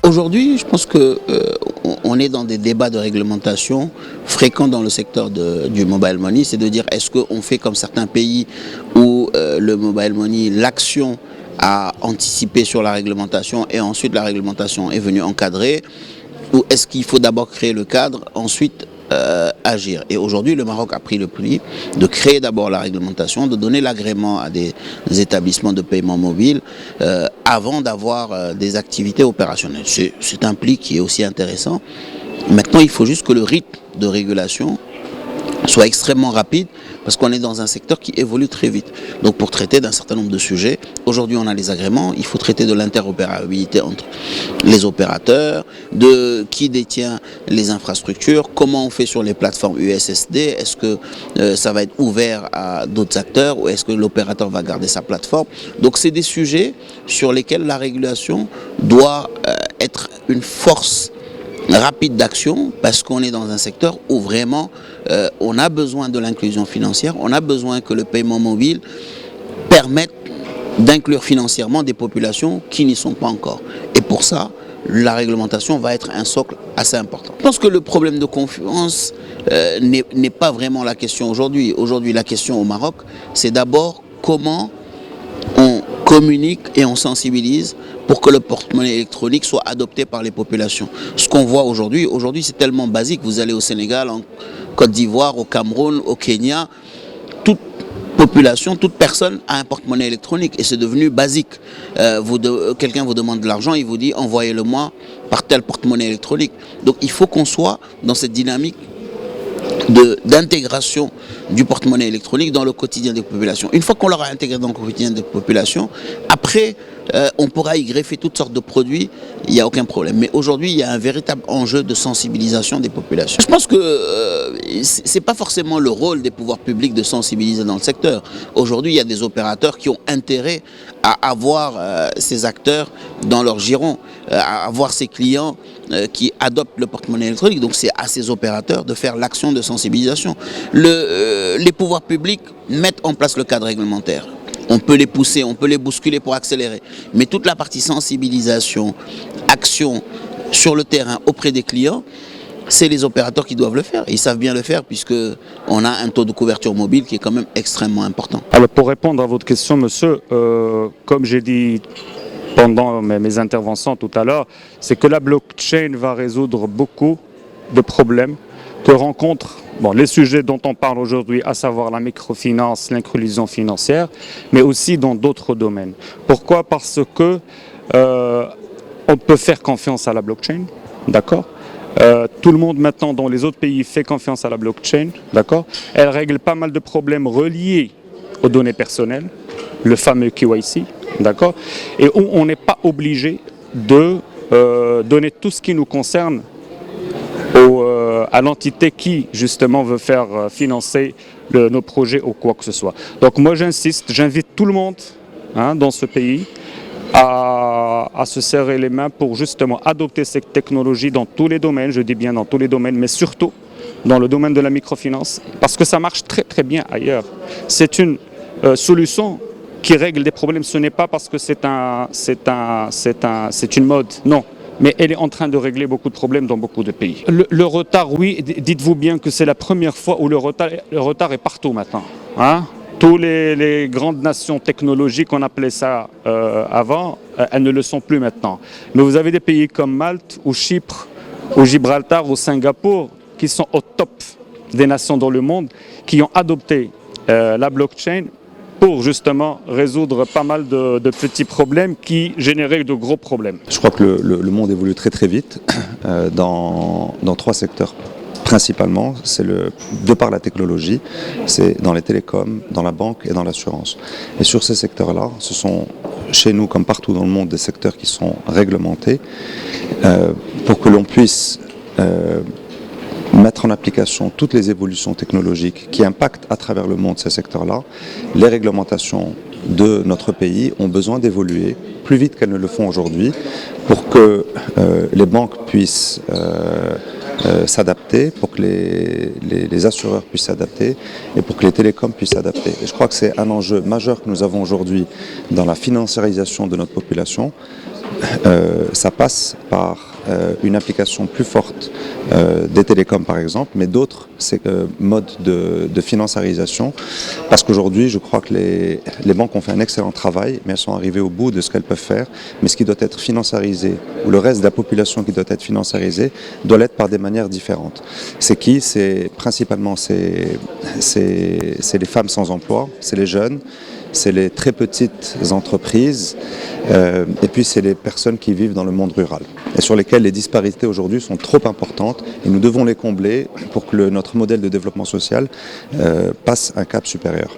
Aujourd'hui, je pense que on est dans des débats de réglementation fréquents dans le secteur du mobile money. C'est de dire, est-ce qu'on fait comme certains pays où le mobile money, l'action a anticipé sur la réglementation et ensuite la réglementation est venue encadrer, ou est-ce qu'il faut d'abord créer le cadre, ensuite agir. Et aujourd'hui, le Maroc a pris le pli de créer d'abord la réglementation, de donner l'agrément à des établissements de paiement mobile avant d'avoir des activités opérationnelles. C'est un pli qui est aussi intéressant. Maintenant, il faut juste que le rythme de régulation soit extrêmement rapide parce qu'on est dans un secteur qui évolue très vite. Donc pour traiter d'un certain nombre de sujets, aujourd'hui on a les agréments, il faut traiter de l'interopérabilité entre les opérateurs, de qui détient les infrastructures, comment on fait sur les plateformes USSD, est-ce que ça va être ouvert à d'autres acteurs ou est-ce que l'opérateur va garder sa plateforme. Donc c'est des sujets sur lesquels la régulation doit être une force rapide d'action parce qu'on est dans un secteur où vraiment on a besoin de l'inclusion financière, on a besoin que le paiement mobile permette d'inclure financièrement des populations qui n'y sont pas encore. Et pour ça, la réglementation va être un socle assez important. Je pense que le problème de confiance n'est pas vraiment la question aujourd'hui. Aujourd'hui, la question au Maroc, c'est d'abord comment on communique et on sensibilise pour que le porte-monnaie électronique soit adopté par les populations. Ce qu'on voit aujourd'hui, c'est tellement basique. Vous allez au Sénégal, en Côte d'Ivoire, au Cameroun, au Kenya, toute population, toute personne a un porte-monnaie électronique et c'est devenu basique. Quelqu'un vous demande de l'argent, il vous dit envoyez-le-moi par tel porte-monnaie électronique. Donc il faut qu'on soit dans cette dynamique d'intégration du porte-monnaie électronique dans le quotidien des populations. Une fois qu'on l'aura intégré dans le quotidien des populations, après, on pourra y greffer toutes sortes de produits, il n'y a aucun problème. Mais aujourd'hui, il y a un véritable enjeu de sensibilisation des populations. Je pense que ce n'est pas forcément le rôle des pouvoirs publics de sensibiliser dans le secteur. Aujourd'hui, il y a des opérateurs qui ont intérêt à avoir ces acteurs dans leur giron, à avoir ces clients qui adoptent le porte-monnaie électronique. Donc c'est à ces opérateurs de faire l'action de sensibilisation. Les pouvoirs publics mettent en place le cadre réglementaire. On peut les pousser, on peut les bousculer pour accélérer. Mais toute la partie sensibilisation, action sur le terrain auprès des clients, c'est les opérateurs qui doivent le faire. Ils savent bien le faire puisqu'on a un taux de couverture mobile qui est quand même extrêmement important. Alors pour répondre à votre question, monsieur, comme j'ai dit pendant mes interventions tout à l'heure, c'est que la blockchain va résoudre beaucoup de problèmes que rencontrent les sujets dont on parle aujourd'hui, à savoir la microfinance, l'inclusion financière, mais aussi dans d'autres domaines. Pourquoi? Parce que on peut faire confiance à la blockchain, d'accord? Tout le monde maintenant dans les autres pays fait confiance à la blockchain, d'accord? Elle règle pas mal de problèmes reliés aux données personnelles, le fameux KYC, d'accord? Et où on n'est pas obligé de donner tout ce qui nous concerne à l'entité qui justement veut faire financer nos projets ou quoi que ce soit. Donc moi j'insiste, j'invite tout le monde dans ce pays à se serrer les mains pour justement adopter cette technologie dans tous les domaines, je dis bien dans tous les domaines, mais surtout dans le domaine de la microfinance, parce que ça marche très très bien ailleurs. C'est une solution qui règle des problèmes, ce n'est pas parce que c'est une mode, non. Mais elle est en train de régler beaucoup de problèmes dans beaucoup de pays. Le retard, oui, dites-vous bien que c'est la première fois où le retard est partout maintenant. Tous les grandes nations technologiques, on appelait ça avant, elles ne le sont plus maintenant. Mais vous avez des pays comme Malte, ou Chypre, ou Gibraltar, ou Singapour, qui sont au top des nations dans le monde, qui ont adopté la blockchain pour justement résoudre pas mal de petits problèmes qui généraient de gros problèmes. Je crois que le monde évolue très très vite dans trois secteurs. Principalement, c'est de par la technologie, c'est dans les télécoms, dans la banque et dans l'assurance. Et sur ces secteurs-là, ce sont chez nous comme partout dans le monde des secteurs qui sont réglementés pour que l'on puisse mettre en application toutes les évolutions technologiques qui impactent à travers le monde ces secteurs-là. Les réglementations de notre pays ont besoin d'évoluer plus vite qu'elles ne le font aujourd'hui pour que les banques puissent s'adapter, pour que les assureurs puissent s'adapter et pour que les télécoms puissent s'adapter. Et je crois que c'est un enjeu majeur que nous avons aujourd'hui dans la financiarisation de notre population. Ça passe par une application plus forte des télécoms par exemple, mais d'autres modes de financiarisation, parce qu'aujourd'hui je crois que les banques ont fait un excellent travail, mais elles sont arrivées au bout de ce qu'elles peuvent faire, mais ce qui doit être financiarisé, ou le reste de la population qui doit être financiarisé, doit l'être par des manières différentes. C'est qui? C'est principalement c'est les femmes sans emploi, c'est les jeunes, c'est les très petites entreprises et puis c'est les personnes qui vivent dans le monde rural et sur lesquelles les disparités aujourd'hui sont trop importantes et nous devons les combler pour que notre modèle de développement social passe un cap supérieur.